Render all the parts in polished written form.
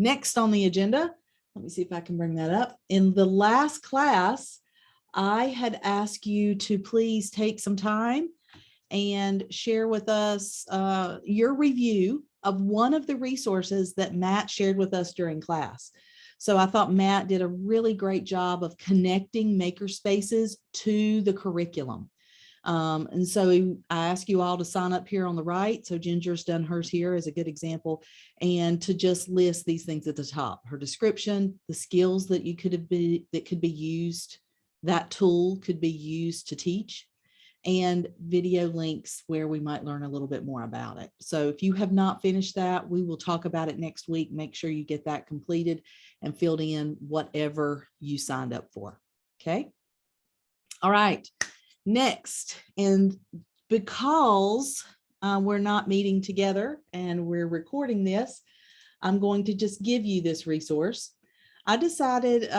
Next on the agenda, let me see if I can bring that up. In the last class, I had asked you to please take some time and share with us your review of one of the resources that Matt shared with us during class. So I thought Matt did a really great job of connecting makerspaces to the curriculum. And so I ask you all to sign up here on the right. So Ginger's done hers here as a good example, and to just list these things at the top: her description, the skills that could be used, that tool could be used to teach, and video links where we might learn a little bit more about it. So if you have not finished that, we will talk about it next week. Make sure you get that completed and filled in whatever you signed up for. Okay. All right. Next, and because we're not meeting together and we're recording this, I'm going to just give you this resource. I decided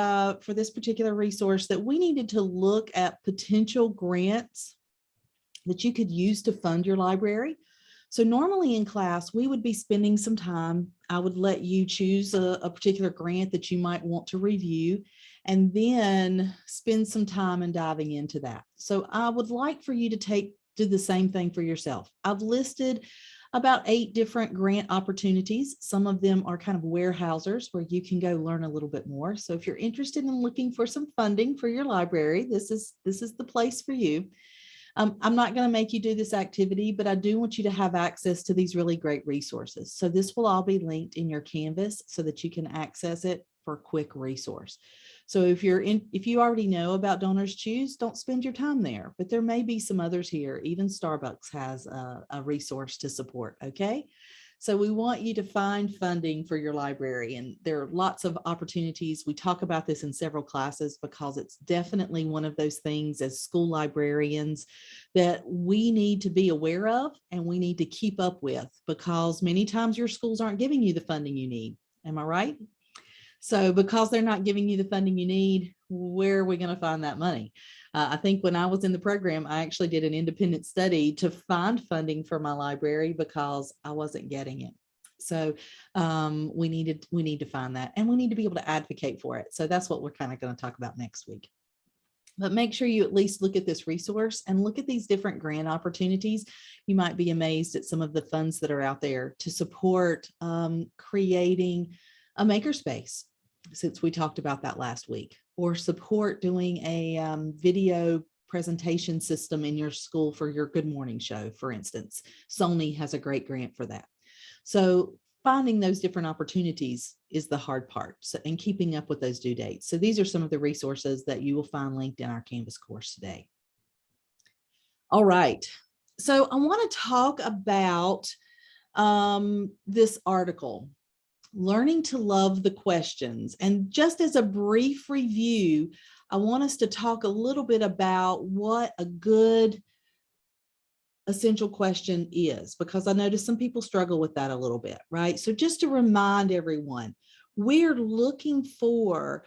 for this particular resource that we needed to look at potential grants that you could use to fund your library. So normally in class, we would be spending some time. I would let you choose a particular grant that you might want to review, and then spend some time in diving into that. So I would like for you to do the same thing for yourself. I've listed about 8 different grant opportunities. Some of them are kind of warehousers where you can go learn a little bit more. So if you're interested in looking for some funding for your library, this is the place for you. I'm not going to make you do this activity, but I do want you to have access to these really great resources. So this will all be linked in your Canvas so that you can access it for a quick resource. So if you already know about Donors Choose, don't spend your time there, but there may be some others here. Even Starbucks has a resource to support. Okay. So we want you to find funding for your library, and there are lots of opportunities. We talk about this in several classes because it's definitely one of those things as school librarians that we need to be aware of and we need to keep up with, because many times your schools aren't giving you the funding you need. Am I right? So because they're not giving you the funding you need, where are we going to find that money? I think when I was in the program, I actually did an independent study to find funding for my library because I wasn't getting it. So we need to find that, and we need to be able to advocate for it. So that's what we're kind of going to talk about next week. But make sure you at least look at this resource and look at these different grant opportunities. You might be amazed at some of the funds that are out there to support creating a makerspace, since we talked about that last week, or support doing a video presentation system in your school for your Good Morning show, for instance. Sony has a great grant for that. So finding those different opportunities is the hard part, and keeping up with those due dates. So these are some of the resources that you will find linked in our Canvas course today. All right. So I want to talk about this article, Learning to Love the Questions. And just as a brief review, I want us to talk a little bit about what a good essential question is, because I notice some people struggle with that a little bit, right? So just to remind everyone, we're looking for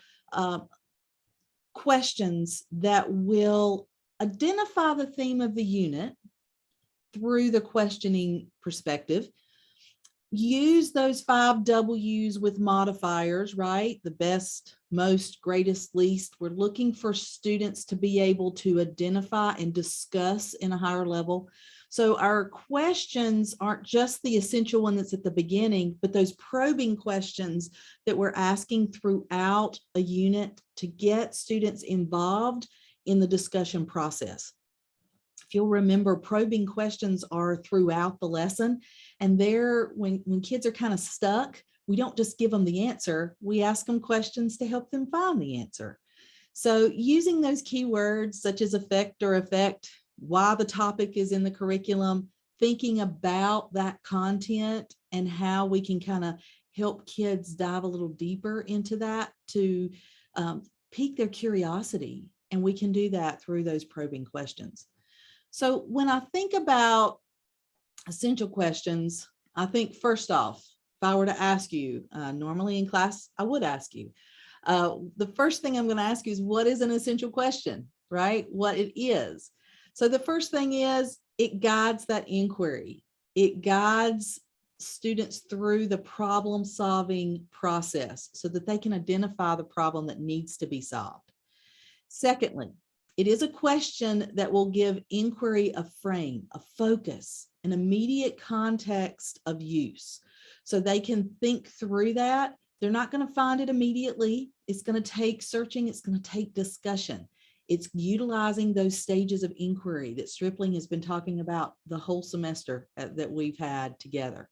questions that will identify the theme of the unit through the questioning perspective. Use those 5 W's with modifiers, right? The best, most, greatest, least. We're looking for students to be able to identify and discuss in a higher level. So our questions aren't just the essential one that's at the beginning, but those probing questions that we're asking throughout a unit to get students involved in the discussion process. If you'll remember, probing questions are throughout the lesson, and when kids are kind of stuck, we don't just give them the answer, we ask them questions to help them find the answer. So using those keywords such as affect or effect, why the topic is in the curriculum, thinking about that content and how we can kind of help kids dive a little deeper into that to pique their curiosity. And we can do that through those probing questions. So when I think about essential questions, I think first off, if I were to ask you, normally in class, I would ask you, the first thing I'm going to ask you is, what is an essential question, right? What it is. So the first thing is, it guides that inquiry. It guides students through the problem solving process so that they can identify the problem that needs to be solved. Secondly, it is a question that will give inquiry a frame, a focus, an immediate context of use. So they can think through that. They're not going to find it immediately. It's going to take searching. It's going to take discussion. It's utilizing those stages of inquiry that Stripling has been talking about the whole semester that we've had together.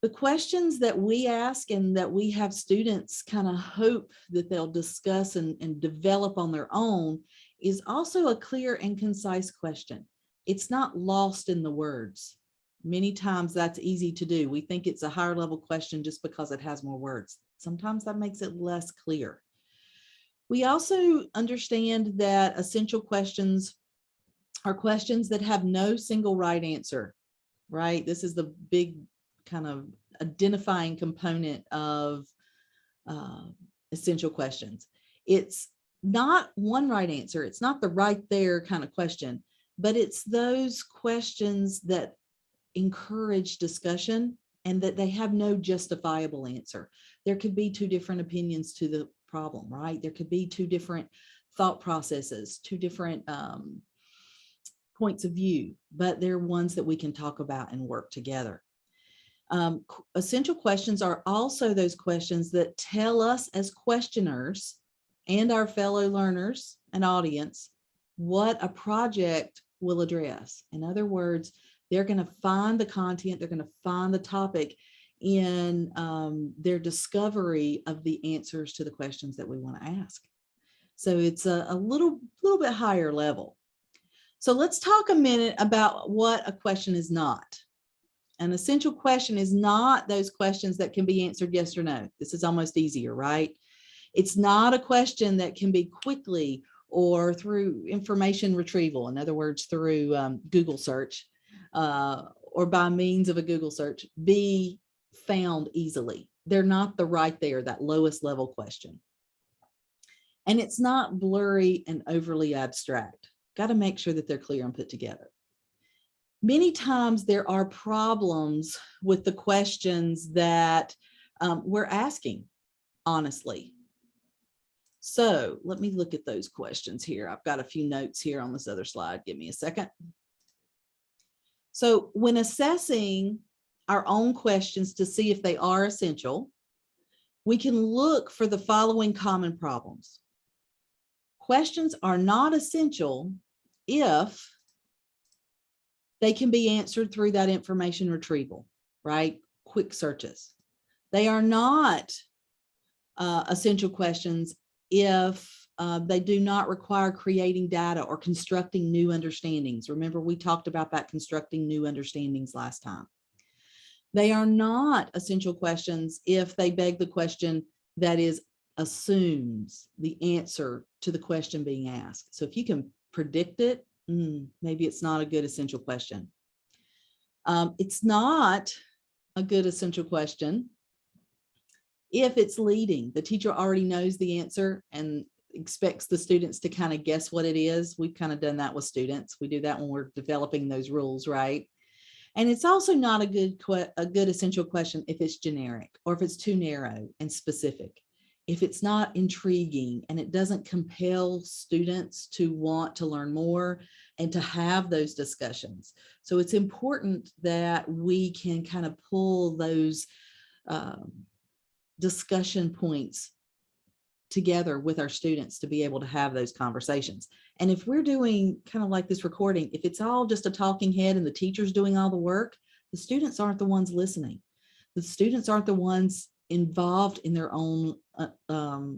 The questions that we ask and that we have students kind of hope that they'll discuss and develop on their own is also a clear and concise question. It's not lost in the words. Many times that's easy to do. We think it's a higher level question just because it has more words. Sometimes that makes it less clear. We also understand that essential questions are questions that have no single right answer, right? This is the big kind of identifying component of essential questions. It's not one right answer. It's not the right there kind of question, but it's those questions that encourage discussion and that they have no justifiable answer. There could be two different opinions to the problem, right? There could be two different thought processes, two different points of view, but they're ones that we can talk about and work together. Essential questions are also those questions that tell us as questioners and our fellow learners and audience what a project will address. In other words, they're going to find the content, they're going to find the topic in their discovery of the answers to the questions that we want to ask. So it's a little bit higher level. So let's talk a minute about what a question is not. An essential question is not those questions that can be answered yes or no. This is almost easier, right? It's not a question that can be quickly or through information retrieval, in other words, through Google search or by means of a Google search, be found easily. They're not the right there, that lowest level question. And it's not blurry and overly abstract. Got to make sure that they're clear and put together. Many times there are problems with the questions that we're asking, honestly. So let me look at those questions here. I've got a few notes here on this other slide. Give me a second. So when assessing our own questions to see if they are essential, we can look for the following common problems. Questions are not essential if they can be answered through that information retrieval, right? Quick searches. They are not essential questions if they do not require creating data or constructing new understandings. Remember, we talked about that constructing new understandings last time. They are not essential questions if they beg the question that is assumes the answer to the question being asked. So if you can predict it, maybe it's not a good essential question. It's not a good essential question if it's leading. The teacher already knows the answer and expects the students to kind of guess what it is. We've kind of done that with students. We do that when we're developing those rules, right? And it's also not a good essential question if it's generic or if it's too narrow and specific. If it's not intriguing and it doesn't compel students to want to learn more and to have those discussions. So it's important that we can kind of pull those discussion points together with our students to be able to have those conversations. And if we're doing kind of like this recording, if it's all just a talking head and the teacher's doing all the work, the students aren't the ones listening. The students aren't the ones involved in their own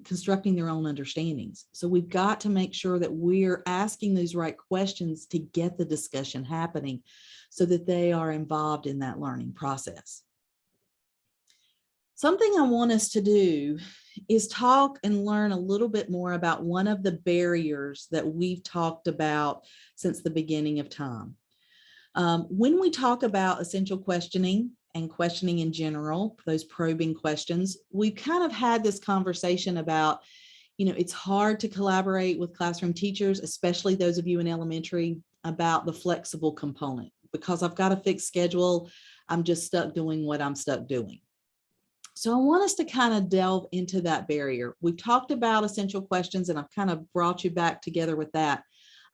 constructing their own understandings. So we've got to make sure that we're asking those right questions to get the discussion happening so that they are involved in that learning process. Something I want us to do is talk and learn a little bit more about one of the barriers that we've talked about since the beginning of time. When we talk about essential questioning and questioning in general, those probing questions, we've kind of had this conversation about, it's hard to collaborate with classroom teachers, especially those of you in elementary, about the flexible component, because I've got a fixed schedule. I'm just stuck doing what I'm stuck doing. So I want us to kind of delve into that barrier. We've talked about essential questions, and I've kind of brought you back together with that.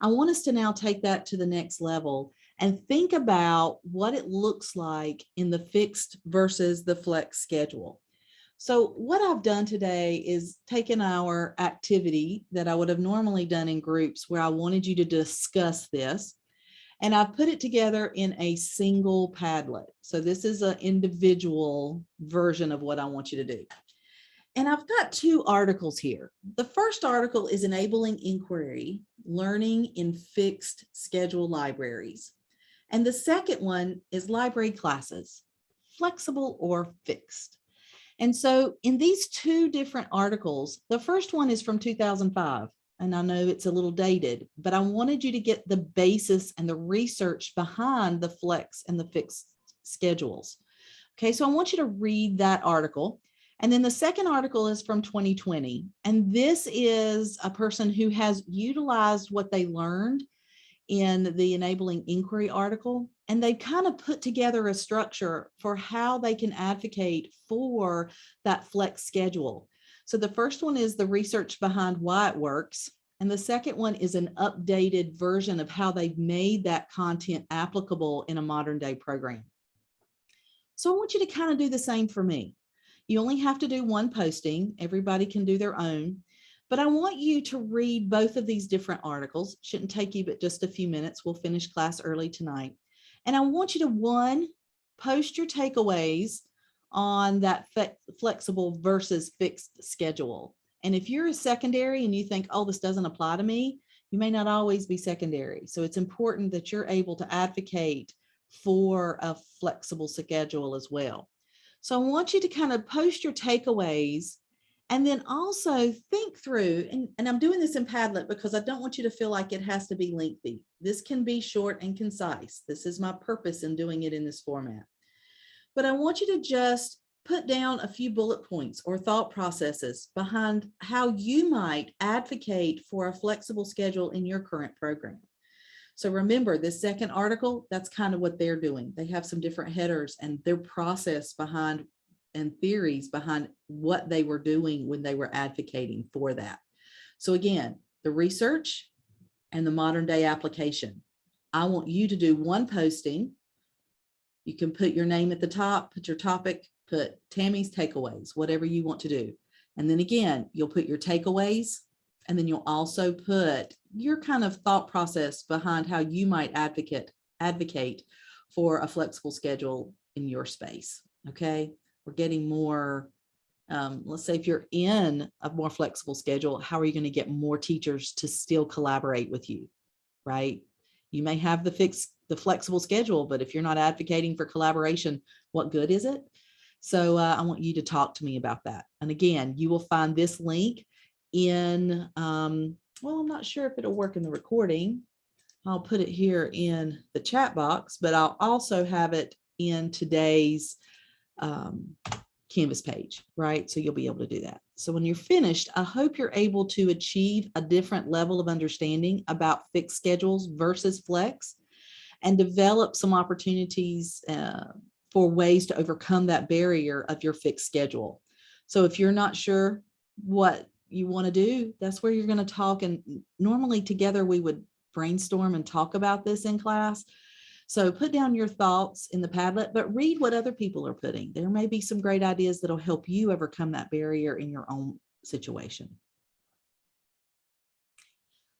I want us to now take that to the next level and think about what it looks like in the fixed versus the flex schedule. So what I've done today is taken our activity that I would have normally done in groups where I wanted you to discuss this, and I've put it together in a single Padlet. So this is an individual version of what I want you to do. And I've got two articles here. The first article is Enabling Inquiry, Learning in Fixed Schedule Libraries. And the second one is Library Classes, Flexible or Fixed. And so in these two different articles, the first one is from 2005. And I know it's a little dated, but I wanted you to get the basis and the research behind the flex and the fixed schedules. Okay, so I want you to read that article. And then the second article is from 2020. And this is a person who has utilized what they learned in the Enabling Inquiry article, and they kind of put together a structure for how they can advocate for that flex schedule. So the first one is the research behind why it works. And the second one is an updated version of how they've made that content applicable in a modern day program. So I want you to kind of do the same for me. You only have to do one posting. Everybody can do their own. But I want you to read both of these different articles. Shouldn't take you but just a few minutes. We'll finish class early tonight. And I want you to, one, post your takeaways on that flexible versus fixed schedule. And if you're a secondary and you think, oh, this doesn't apply to me, you may not always be secondary. So it's important that you're able to advocate for a flexible schedule as well. So I want you to kind of post your takeaways, and then also think through, and I'm doing this in Padlet because I don't want you to feel like it has to be lengthy. This can be short and concise. This is my purpose in doing it in this format. But I want you to just put down a few bullet points or thought processes behind how you might advocate for a flexible schedule in your current program. So remember, this second article, that's kind of what they're doing. They have some different headers and their process behind and theories behind what they were doing when they were advocating for that. So again, the research and the modern day application. I want you to do one posting. You can put your name at the top, put your topic, put Tammy's takeaways, whatever you want to do. And then again, you'll put your takeaways, and then you'll also put your kind of thought process behind how you might advocate for a flexible schedule in your space. Okay. We're getting more, let's say if you're in a more flexible schedule, how are you going to get more teachers to still collaborate with you, right? You may have the flexible schedule, but if you're not advocating for collaboration, what good is it? So I want you to talk to me about that. And again, you will find this link in, well, I'm not sure if it'll work in the recording. I'll put it here in the chat box, but I'll also have it in today's Canvas page, right? So you'll be able to do that. So when you're finished, I hope you're able to achieve a different level of understanding about fixed schedules versus flex, and develop some opportunities for ways to overcome that barrier of your fixed schedule. So if you're not sure what you want to do, that's where you're going to talk. And normally together we would brainstorm and talk about this in class. So put down your thoughts in the Padlet, but read what other people are putting. There may be some great ideas that'll help you overcome that barrier in your own situation.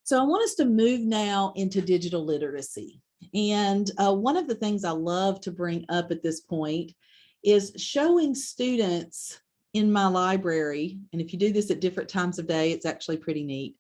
So I want us to move now into digital literacy. And one of the things I love to bring up at this point is showing students in my library. And if you do this at different times of day, it's actually pretty neat.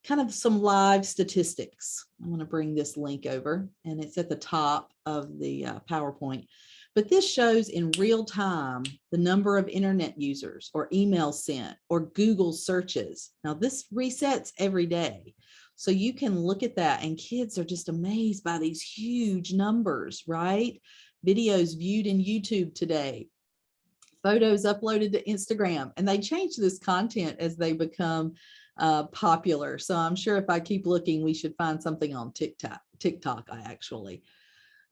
Kind of some live statistics. I'm going to bring this link over, and it's at the top of the PowerPoint. But this shows in real time the number of internet users or emails sent or Google searches. Now this resets every day. So you can look at that, and kids are just amazed by these huge numbers, right? Videos viewed in YouTube today, photos uploaded to Instagram, and they change this content as they become popular. So I'm sure if I keep looking, we should find something on TikTok. I actually.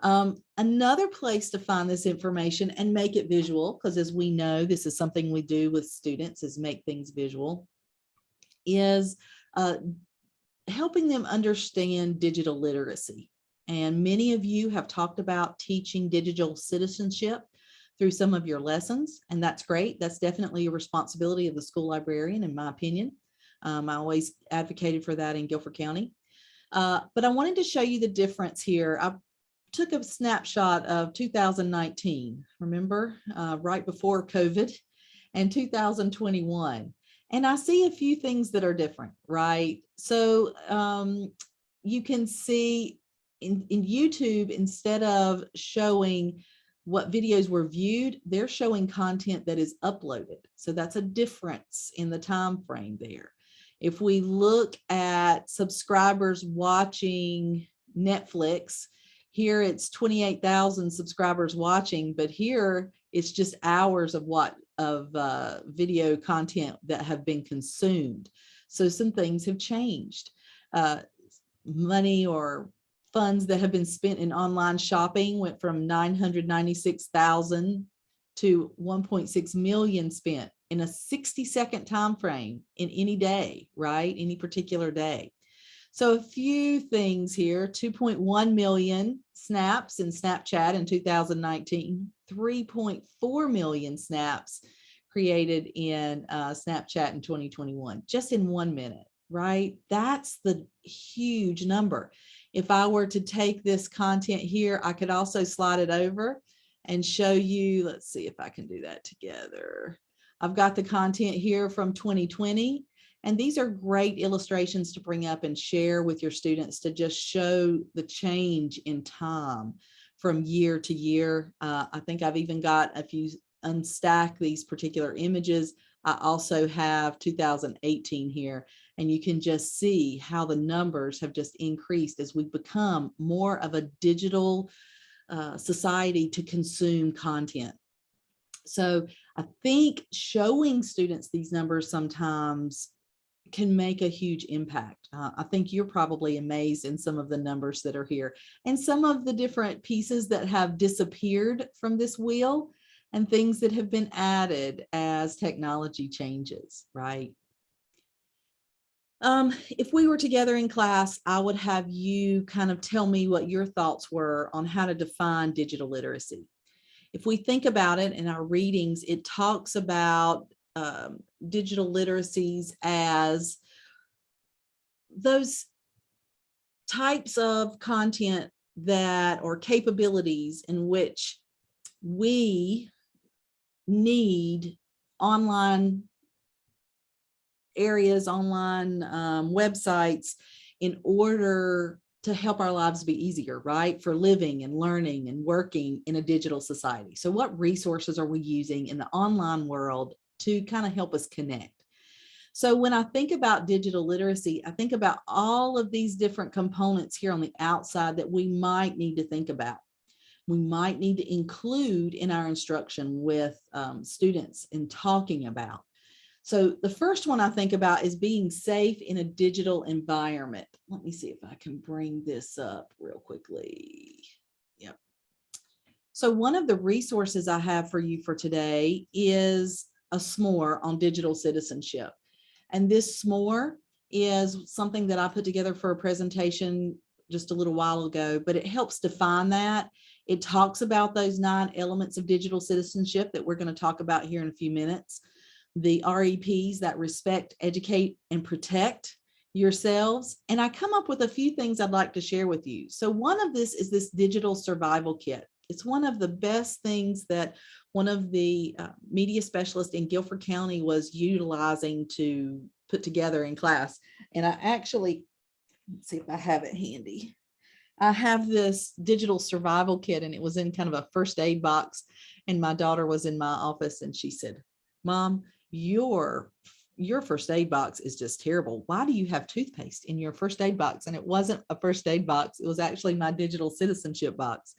Another place to find this information and make it visual, because as we know, this is something we do with students, is make things visual, is helping them understand digital literacy. And many of you have talked about teaching digital citizenship through some of your lessons, and that's great. That's definitely a responsibility of the school librarian, in my opinion. I always advocated for that in Guilford County. But I wanted to show you the difference here. I took a snapshot of 2019, remember, right before COVID, and 2021. And I see a few things that are different, right? So you can see in YouTube, instead of showing what videos were viewed, they're showing content that is uploaded. So that's a difference in the time frame there. If we look at subscribers watching Netflix, here it's 28,000 subscribers watching, but here it's just hours of video content that have been consumed. So some things have changed. Money or funds that have been spent in online shopping went from 996,000 to 1.6 million spent in a 60-second time frame in any day, right? Any particular day. So a few things here: 2.1 million snaps in Snapchat in 2019, 3.4 million snaps created in Snapchat in 2021, just in 1 minute, right? That's the huge number. If I were to take this content here, I could also slide it over and show you. Let's see if I can do that together. I've got the content here from 2020. And these are great illustrations to bring up and share with your students to just show the change in time from year to year. I think I've even got, if you unstack these particular images, I also have 2018 here, and you can just see how the numbers have just increased as we've become more of a digital society to consume content. So I think showing students these numbers sometimes can make a huge impact. I think you're probably amazed in some of the numbers that are here and some of the different pieces that have disappeared from this wheel and things that have been added as technology changes, right? If we were together in class, I would have you kind of tell me what your thoughts were on how to define digital literacy. If we think about it in our readings, it talks about digital literacies as those types of content that, or capabilities in which we need online areas, online websites in order to help our lives be easier, right? For living and learning and working in a digital society. So what resources are we using in the online world to kind of help us connect? So when I think about digital literacy, I think about all of these different components here on the outside that we might need to think about. We might need to include in our instruction with students in talking about. So the first one I think about is being safe in a digital environment. Let me see if I can bring this up real quickly. Yep. So one of the resources I have for you for today is a s'more on digital citizenship. And this s'more is something that I put together for a presentation just a little while ago, but it helps define that. It talks about those 9 elements of digital citizenship that we're going to talk about here in a few minutes. The REPs that respect, educate, and protect yourselves. And I come up with a few things I'd like to share with you. So one of this is this digital survival kit. It's one of the best things that one of the media specialists in Guilford County was utilizing to put together in class. And I actually, let's see if I have it handy. I have this digital survival kit, and it was in kind of a first aid box. And my daughter was in my office and she said, "Mom, your first aid box is just terrible. Why do you have toothpaste in your first aid box?" And it wasn't a first aid box. It was actually my digital citizenship box.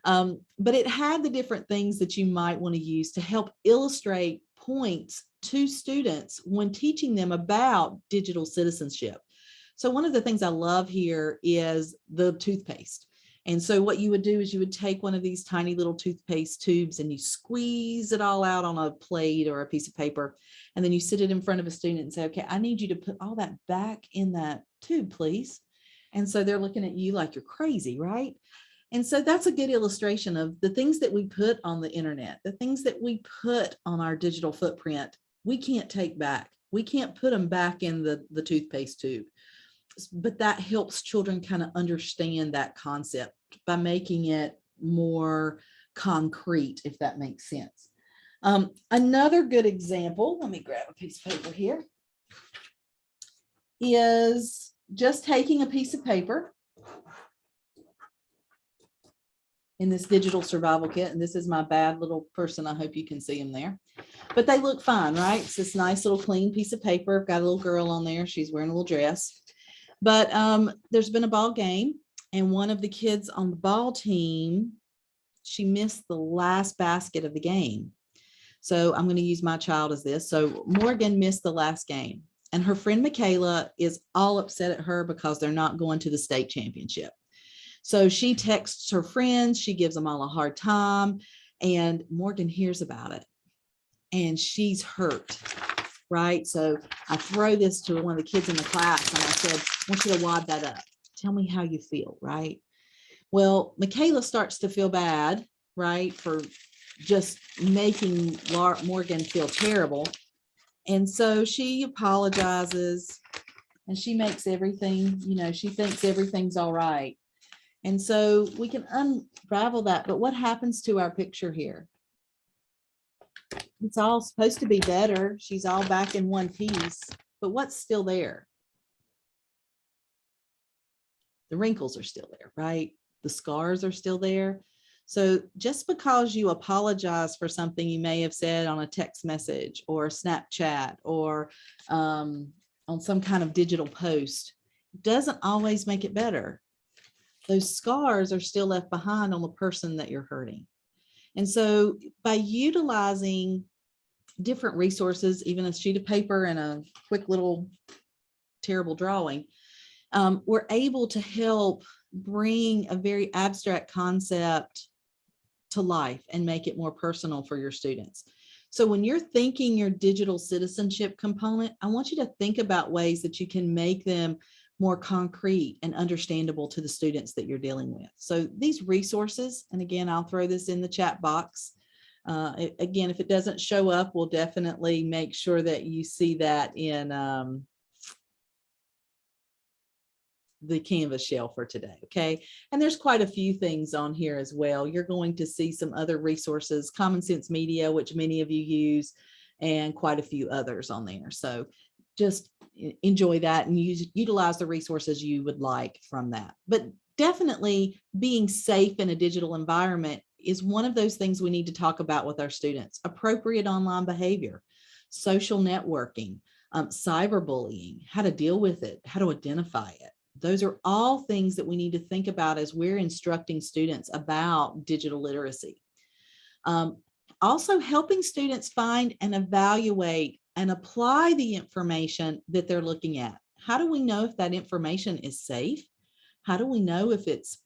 But it had the different things that you might want to use to help illustrate points to students when teaching them about digital citizenship. So one of the things I love here is the toothpaste. And so what you would do is you would take one of these tiny little toothpaste tubes and you squeeze it all out on a plate or a piece of paper. And then you sit it in front of a student and say, okay, I need you to put all that back in that tube, please. And so they're looking at you like you're crazy, right? And so that's a good illustration of the things that we put on the internet, the things that we put on our digital footprint, we can't take back. We can't put them back in the toothpaste tube. But that helps children kind of understand that concept by making it more concrete, if that makes sense. Another good example, let me grab a piece of paper here, is just taking a piece of paper in this digital survival kit. And this is my bad little person. I hope you can see him there, but they look fine, right? It's this nice little clean piece of paper. I've got a little girl on there. She's wearing a little dress. But there's been a ball game, and one of the kids on the ball team, she missed the last basket of the game. So I'm going to use my child as this. So Morgan missed the last game, and her friend Michaela is all upset at her because they're not going to the state championship. So she texts her friends, she gives them all a hard time, and Morgan hears about it, and she's hurt. Right? So I throw this to one of the kids in the class and I said, I want you to wad that up. Tell me how you feel, right? Well, Michaela starts to feel bad, right? For just making Morgan feel terrible. And so she apologizes and she makes everything, she thinks everything's all right. And so we can unravel that. But what happens to our picture here? It's all supposed to be better. She's all back in one piece, but what's still there? The wrinkles are still there, right? The scars are still there. So just because you apologize for something you may have said on a text message or Snapchat or on some kind of digital post doesn't always make it better. Those scars are still left behind on the person that you're hurting. And so by utilizing different resources, even a sheet of paper and a quick little terrible drawing, we're able to help bring a very abstract concept to life and make it more personal for your students. So when you're thinking your digital citizenship component, I want you to think about ways that you can make them more concrete and understandable to the students that you're dealing with. So these resources, and again, I'll throw this in the chat box. Again, if it doesn't show up, we'll definitely make sure that you see that in the Canvas shell for today, okay? And there's quite a few things on here as well. You're going to see some other resources, Common Sense Media, which many of you use, and quite a few others on there. So just enjoy that and utilize the resources you would like from that. But definitely being safe in a digital environment is one of those things we need to talk about with our students. Appropriate online behavior, social networking, cyberbullying, how to deal with it, how to identify it. Those are all things that we need to think about as we're instructing students about digital literacy. Also helping students find and evaluate and apply the information that they're looking at. How do we know if that information is safe? How do we know if it's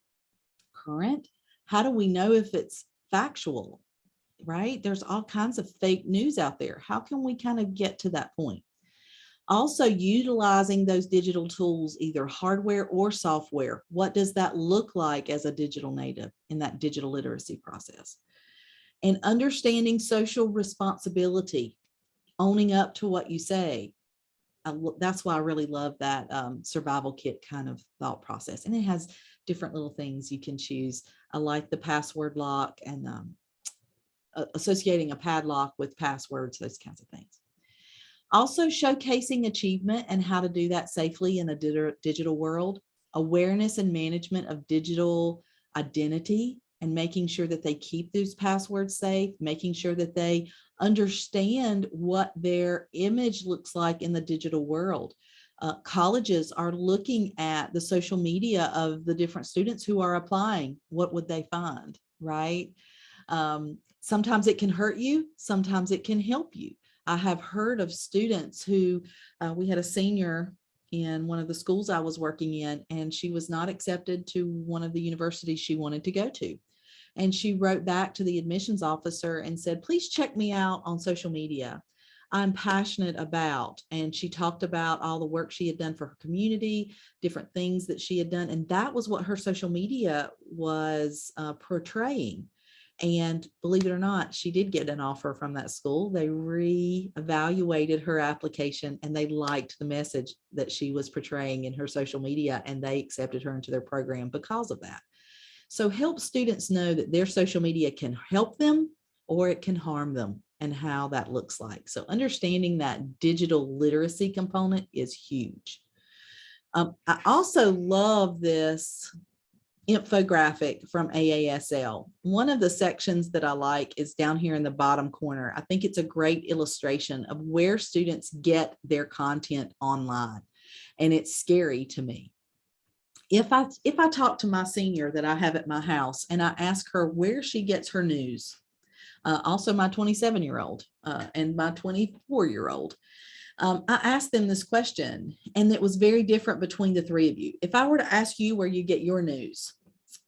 current? How do we know if it's factual, right? There's all kinds of fake news out there. How can we kind of get to that point? Also utilizing those digital tools, either hardware or software. What does that look like as a digital native in that digital literacy process? And understanding social responsibility, owning up to what you say. That's why I really love that survival kit kind of thought process. And it has different little things you can choose. I like the password lock and associating a padlock with passwords, those kinds of things. Also showcasing achievement and how to do that safely in a digital world, awareness and management of digital identity and making sure that they keep those passwords safe, making sure that they understand what their image looks like in the digital world. Colleges are looking at the social media of the different students who are applying. What would they find, right? Sometimes it can hurt you, sometimes it can help you. I have heard of students who, we had a senior in one of the schools I was working in, and she was not accepted to one of the universities she wanted to go to. And she wrote back to the admissions officer and said, please check me out on social media. I'm passionate about, and she talked about all the work she had done for her community, different things that she had done. And that was what her social media was portraying. And believe it or not, she did get an offer from that school. They re-evaluated her application and they liked the message that she was portraying in her social media, and they accepted her into their program because of that. So help students know that their social media can help them or it can harm them, and how that looks like. So understanding that digital literacy component is huge. I also love this infographic from AASL. One of the sections that I like is down here in the bottom corner. I think it's a great illustration of where students get their content online, and it's scary to me. If I talk to my senior that I have at my house and I ask her where she gets her news, also my 27-year-old and my 24-year-old, I asked them this question, and it was very different between the three of you. If I were to ask you where you get your news,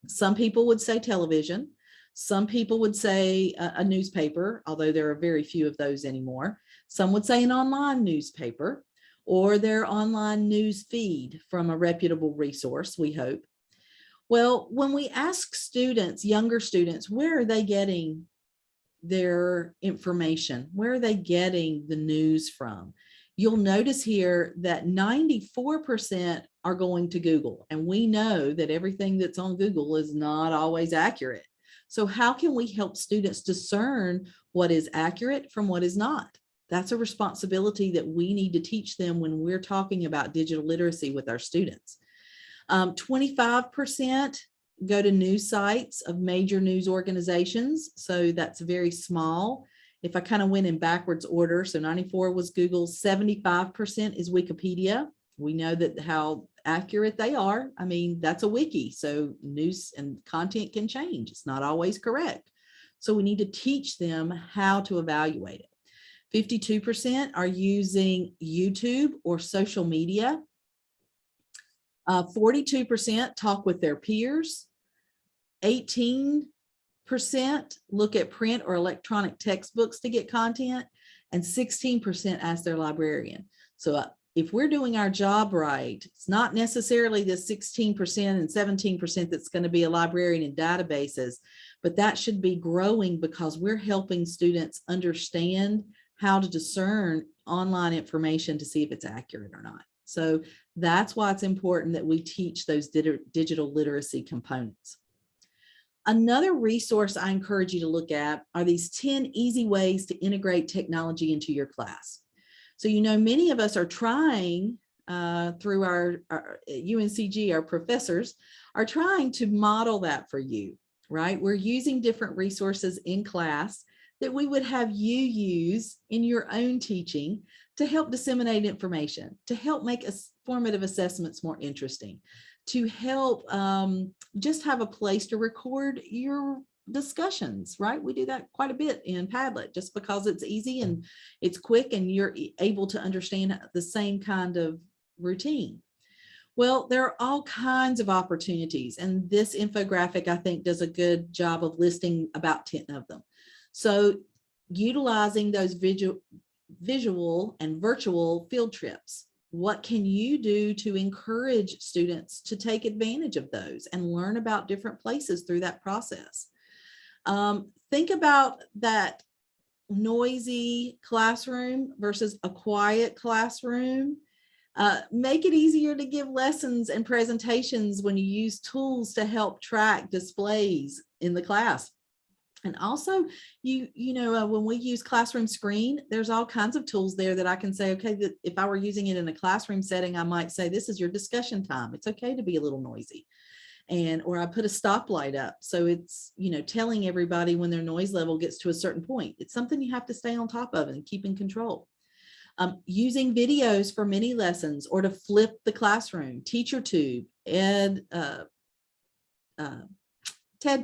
some people would say television. Some people would say a newspaper, although there are very few of those anymore. Some would say an online newspaper, or their online news feed from a reputable resource, we hope. Well, when we ask students, younger students, where are they getting their information? Where are they getting the news from? You'll notice here that 94% are going to Google, and we know that everything that's on Google is not always accurate. So how can we help students discern what is accurate from what is not? That's a responsibility that we need to teach them when we're talking about digital literacy with our students. 25% go to news sites of major news organizations. So that's very small. If I kind of went in backwards order, so 94 was Google, 75% is Wikipedia. We know that how accurate they are. I mean, that's a wiki. So news and content can change. It's not always correct. So we need to teach them how to evaluate it. 52% are using YouTube or social media. 42% talk with their peers. 18% look at print or electronic textbooks to get content, and 16% ask their librarian. So if we're doing our job right, it's not necessarily the 16% and 17% that's going to be a librarian in databases, but that should be growing because we're helping students understand how to discern online information to see if it's accurate or not. So that's why it's important that we teach those digital literacy components. Another resource I encourage you to look at are these 10 easy ways to integrate technology into your class. So, you know, many of us are trying through our UNCG, our professors are trying to model that for you, right? We're using different resources in class that we would have you use in your own teaching to help disseminate information, to help make formative assessments more interesting, to help just have a place to record your discussions, right? We do that quite a bit in Padlet just because it's easy and it's quick and you're able to understand the same kind of routine. Well, there are all kinds of opportunities, and this infographic, I think, does a good job of listing about 10 of them. So utilizing those visual and virtual field trips. What can you do to encourage students to take advantage of those and learn about different places through that process? Think about that noisy classroom versus a quiet classroom. Make it easier to give lessons and presentations when you use tools to help track displays in the class. And also, when we use Classroom Screen, there's all kinds of tools there that I can say, okay, that if I were using it in a classroom setting, I might say, this is your discussion time. It's okay to be a little noisy. Or I put a stoplight up. So it's, telling everybody when their noise level gets to a certain point. It's something you have to stay on top of and keep in control. Using videos for mini lessons or to flip the classroom, TeacherTube, TED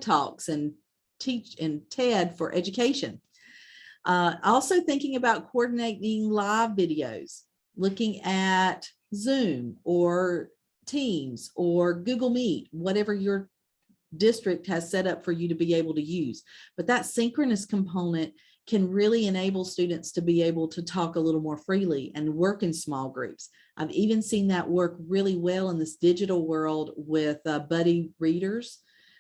Talks, and TED for education. Also thinking about coordinating live videos, looking at Zoom or Teams or Google Meet, whatever your district has set up for you to be able to use. But that synchronous component can really enable students to be able to talk a little more freely and work in small groups. I've even seen that work really well in this digital world with buddy readers.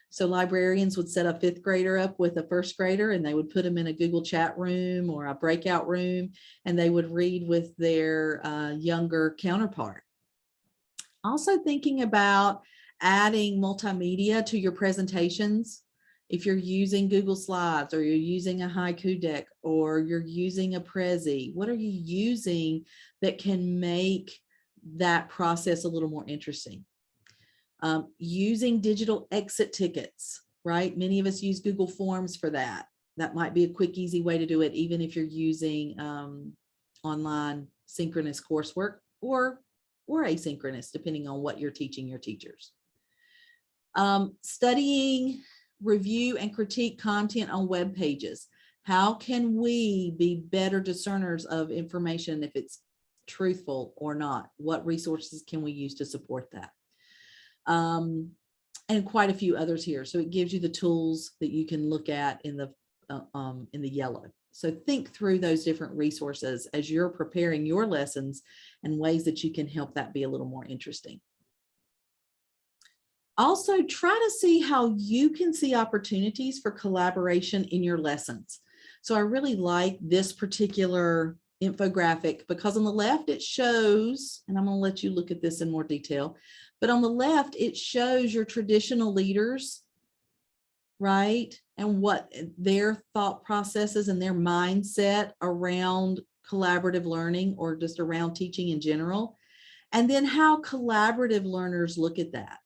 So librarians would set a 5th grader up with a 1st grader, and they would put them in a Google chat room or a breakout room, and they would read with their younger counterpart. Also thinking about adding multimedia to your presentations. If you're using Google Slides or you're using a haiku deck or you're using a Prezi, what are you using that can make that process a little more interesting? Using digital exit tickets, right? Many of us use Google Forms for that. That might be a quick, easy way to do it, even if you're using online synchronous coursework or asynchronous, depending on what you're teaching your teachers. Studying, review, and critique content on web pages. How can we be better discerners of information if it's truthful or not? What resources can we use to support that? And quite a few others here. So it gives you the tools that you can look at in the yellow. So think through those different resources as you're preparing your lessons and ways that you can help that be a little more interesting. Also, try to see how you can see opportunities for collaboration in your lessons. So I really like this particular infographic because on the left it shows, and I'm going to let you look at this in more detail, but on the left it shows your traditional leaders, right? And what their thought processes and their mindset around collaborative learning or just around teaching in general. And then how collaborative learners look at that.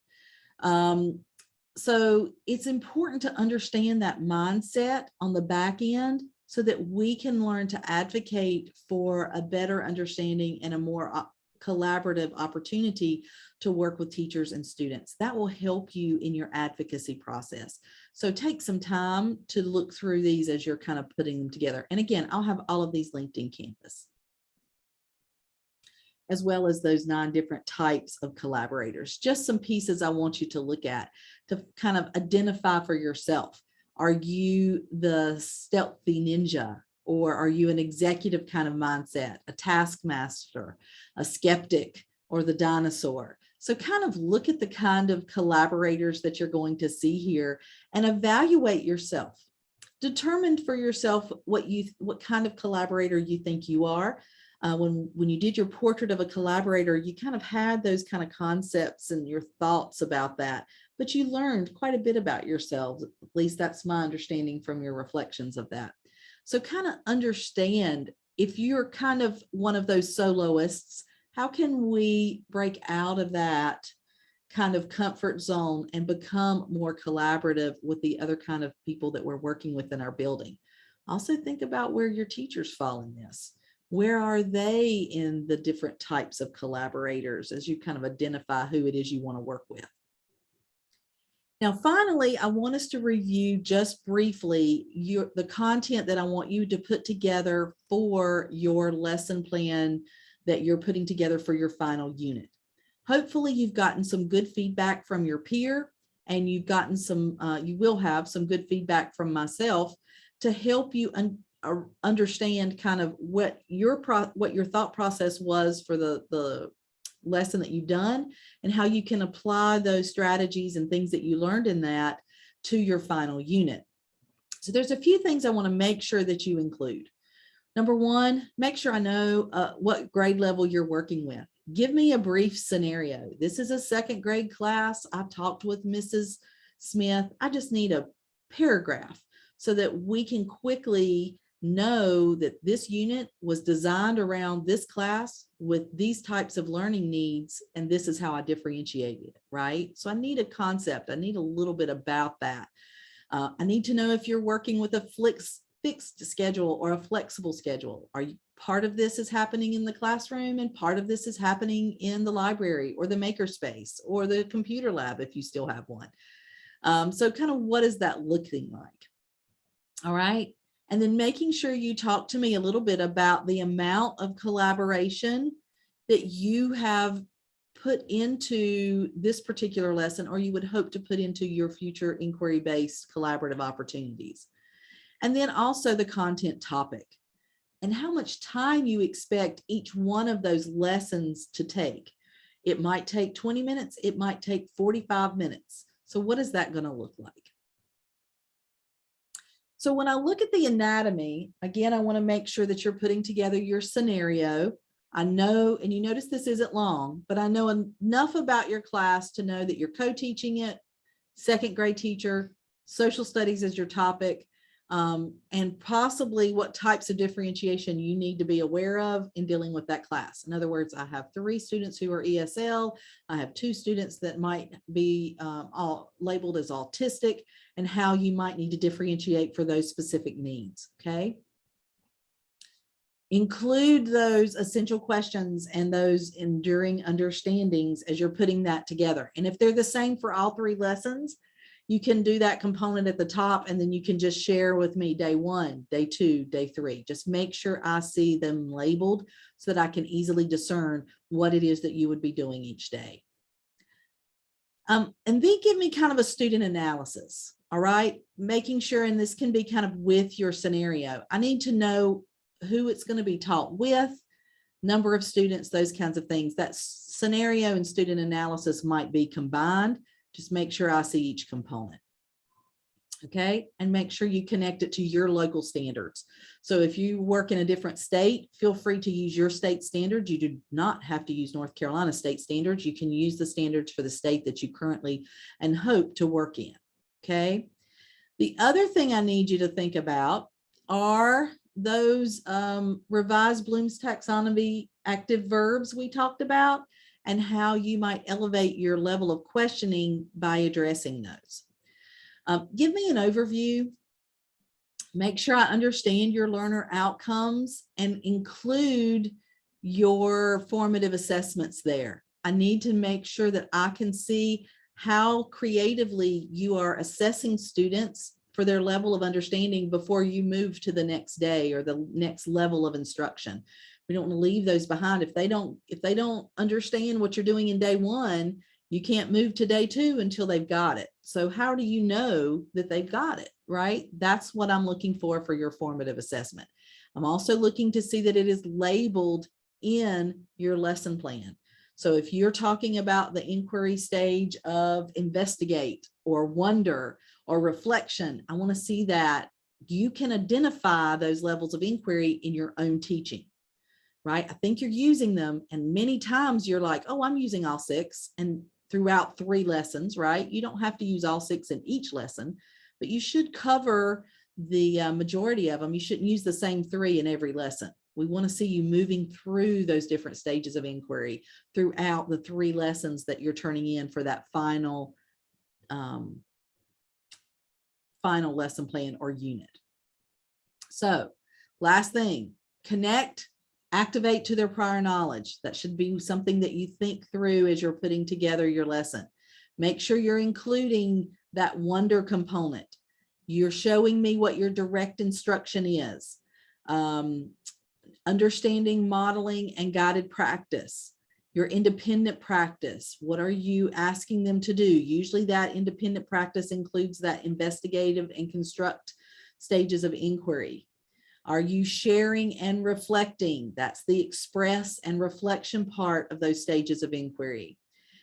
So it's important to understand that mindset on the back end so that we can learn to advocate for a better understanding and a more collaborative opportunity to work with teachers and students. That will help you in your advocacy process. So take some time to look through these as you're kind of putting them together. And again, I'll have all of these linked in Canvas, as well as those 9 different types of collaborators. Just some pieces I want you to look at to kind of identify for yourself. Are you the stealthy ninja, or are you an executive kind of mindset, a taskmaster, a skeptic, or the dinosaur? So kind of look at the kind of collaborators that you're going to see here and evaluate yourself. Determine for yourself what kind of collaborator you think you are. When you did your portrait of a collaborator, you kind of had those kind of concepts and your thoughts about that, but you learned quite a bit about yourselves. At least that's my understanding from your reflections of that. So kind of understand if you're kind of one of those soloists, how can we break out of that kind of comfort zone and become more collaborative with the other kind of people that we're working with in our building? Also think about where your teachers fall in this. Where are they in the different types of collaborators as you kind of identify who it is you want to work with? Now, finally, I want us to review just briefly the content that I want you to put together for your lesson plan that you're putting together for your final unit. Hopefully, you've gotten some good feedback from your peer, and you've gotten some, you will have some good feedback from myself to help you understand kind of what your thought process was for the lesson that you've done and how you can apply those strategies and things that you learned in that to your final unit. So there's a few things I want to make sure that you include. Number one, make sure I know what grade level you're working with. Give me a brief scenario. This is a 2nd grade class. I talked with Mrs. Smith. I just need a paragraph so that we can quickly know that this unit was designed around this class with these types of learning needs, and this is how I differentiated it, right? So I need a concept. I need a little bit about that. I need to know if you're working with a fixed schedule or a flexible schedule. Are you part of this is happening in the classroom and part of this is happening in the library or the makerspace or the computer lab if you still have one. So kind of what is that looking like? All right. And then making sure you talk to me a little bit about the amount of collaboration that you have put into this particular lesson, or you would hope to put into your future inquiry-based collaborative opportunities. And then also the content topic and how much time you expect each one of those lessons to take. It might take 20 minutes, it might take 45 minutes. So what is that going to look like? So when I look at the anatomy, again, I want to make sure that you're putting together your scenario. I know, and you notice this isn't long, but I know enough about your class to know that you're co-teaching it, second grade teacher, social studies is your topic, and possibly what types of differentiation you need to be aware of in dealing with that class. In other words, I have 3 students who are ESL. I have 2 students that might be all labeled as autistic, and how you might need to differentiate for those specific needs, okay? Include those essential questions and those enduring understandings as you're putting that together. And if they're the same for all 3 lessons, you can do that component at the top, and then you can just share with me day 1, day 2, day 3. Just make sure I see them labeled so that I can easily discern what it is that you would be doing each day. And then give me kind of a student analysis, all right? Making sure, and this can be kind of with your scenario. I need to know who it's going to be taught with, number of students, those kinds of things. That scenario and student analysis might be combined. Just make sure I see each component. Okay, and make sure you connect it to your local standards. So if you work in a different state, feel free to use your state standards. You do not have to use North Carolina state standards. You can use the standards for the state that you currently and hope to work in. Okay, the other thing I need you to think about are those revised Bloom's taxonomy active verbs we talked about, and how you might elevate your level of questioning by addressing those. Give me an overview. Make sure I understand your learner outcomes and include your formative assessments there. I need to make sure that I can see how creatively you are assessing students for their level of understanding before you move to the next day or the next level of instruction. We don't want to leave those behind. If they don't understand what you're doing in day 1, you can't move to day 2 until they've got it. So how do you know that they've got it, right? That's what I'm looking for your formative assessment. I'm also looking to see that it is labeled in your lesson plan. So if you're talking about the inquiry stage of investigate or wonder or reflection, I want to see that you can identify those levels of inquiry in your own teaching, right? I think you're using them, and many times you're like, oh, I'm using all 6 and throughout 3 lessons, right? You don't have to use all 6 in each lesson, but you should cover the majority of them. You shouldn't use the same 3 in every lesson. We want to see you moving through those different stages of inquiry throughout the 3 lessons that you're turning in for that final lesson plan or unit. So last thing, connect, activate to their prior knowledge. That should be something that you think through as you're putting together your lesson. Make sure you're including that wonder component. You're showing me what your direct instruction is. Understanding, modeling, and guided practice. Your independent practice. What are you asking them to do? Usually that independent practice includes that investigative and construct stages of inquiry. Are you sharing and reflecting? That's the express and reflection part of those stages of inquiry.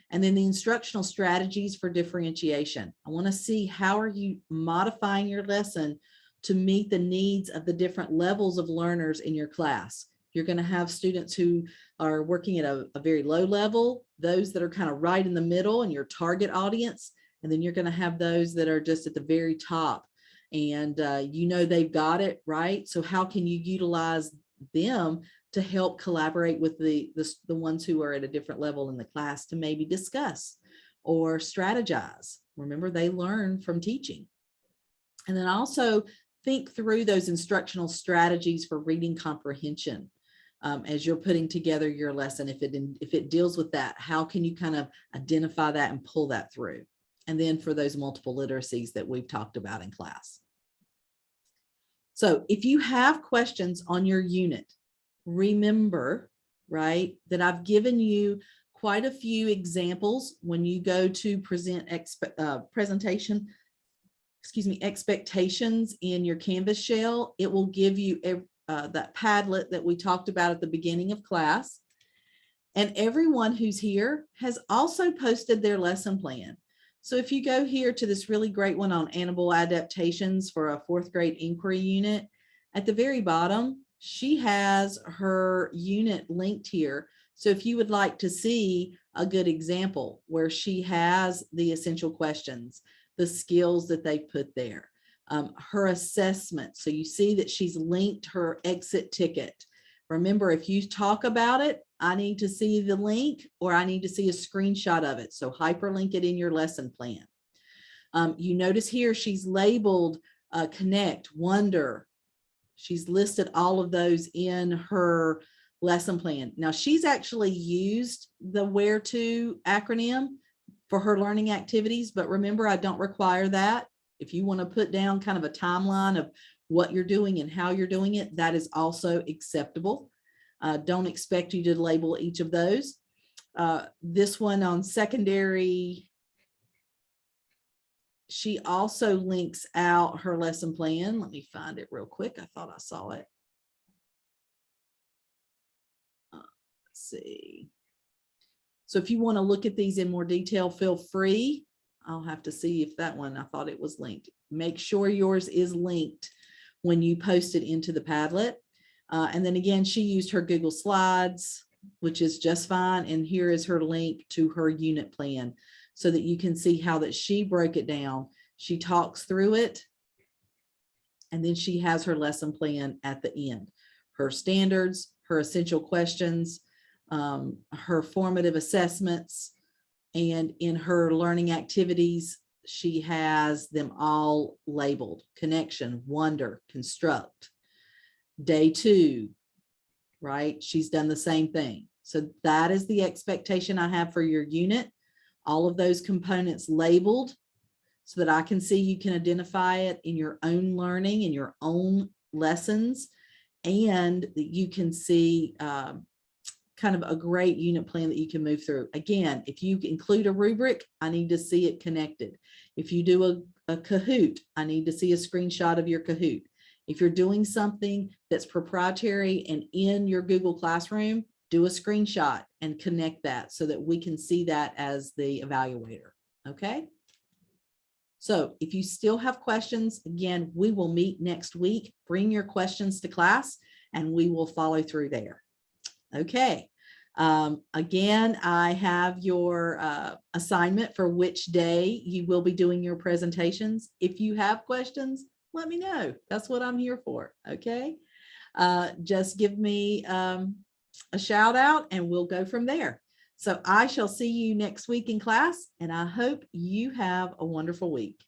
And then the instructional strategies for differentiation. I want to see how are you modifying your lesson to meet the needs of the different levels of learners in your class. You're going to have students who are working at a very low level, those that are kind of right in the middle in your target audience, and then you're going to have those that are just at the very top. And you know they've got it, right? So how can you utilize them to help collaborate with the ones who are at a different level in the class to maybe discuss or strategize? Remember, they learn from teaching. And then also think through those instructional strategies for reading comprehension as you're putting together your lesson. If it deals with that, how can you kind of identify that and pull that through? And then for those multiple literacies that we've talked about in class. So if you have questions on your unit, remember right? That I've given you quite a few examples when you go to present presentation, excuse me, expectations in your Canvas shell. It will give you that Padlet that we talked about at the beginning of class. And everyone who's here has also posted their lesson plan. So if you go here to this really great one on animal adaptations for a 4th grade inquiry unit, at the very bottom, she has her unit linked here. So if you would like to see a good example where she has the essential questions, the skills that they put there, her assessment. So you see that she's linked her exit ticket. Remember, if you talk about it, I need to see the link or I need to see a screenshot of it. So hyperlink it in your lesson plan. You notice here she's labeled Connect, Wonder. She's listed all of those in her lesson plan. Now she's actually used the Where To acronym for her learning activities, but remember, I don't require that. If you want to put down kind of a timeline of what you're doing and how you're doing it, that is also acceptable. Don't expect you to label each of those. This one on secondary, she also links out her lesson plan. Let me find it real quick. I thought I saw it. Let's see. So if you want to look at these in more detail, feel free. I'll have to see if that one, I thought it was linked. Make sure yours is linked when you post it into the Padlet. And then again, she used her Google Slides, which is just fine. And here is her link to her unit plan so that you can see how that she broke it down. She talks through it, and then she has her lesson plan at the end. Her standards, her essential questions, her formative assessments, and in her learning activities, she has them all labeled: connection, wonder, construct. Day 2, right? She's done the same thing. So that is the expectation I have for your unit. All of those components labeled so that I can see you can identify it in your own learning, in your own lessons, and that you can see kind of a great unit plan that you can move through. Again, if you include a rubric, I need to see it connected. If you do a Kahoot, I need to see a screenshot of your Kahoot. If you're doing something that's proprietary and in your Google Classroom, do a screenshot and connect that so that we can see that as the evaluator. Okay. So if you still have questions, again, we will meet next week. Bring your questions to class and we will follow through there. Okay. Again, I have your assignment for which day you will be doing your presentations. If you have questions, let me know. That's what I'm here for. Okay. Just give me a shout out and we'll go from there. So I shall see you next week in class, and I hope you have a wonderful week.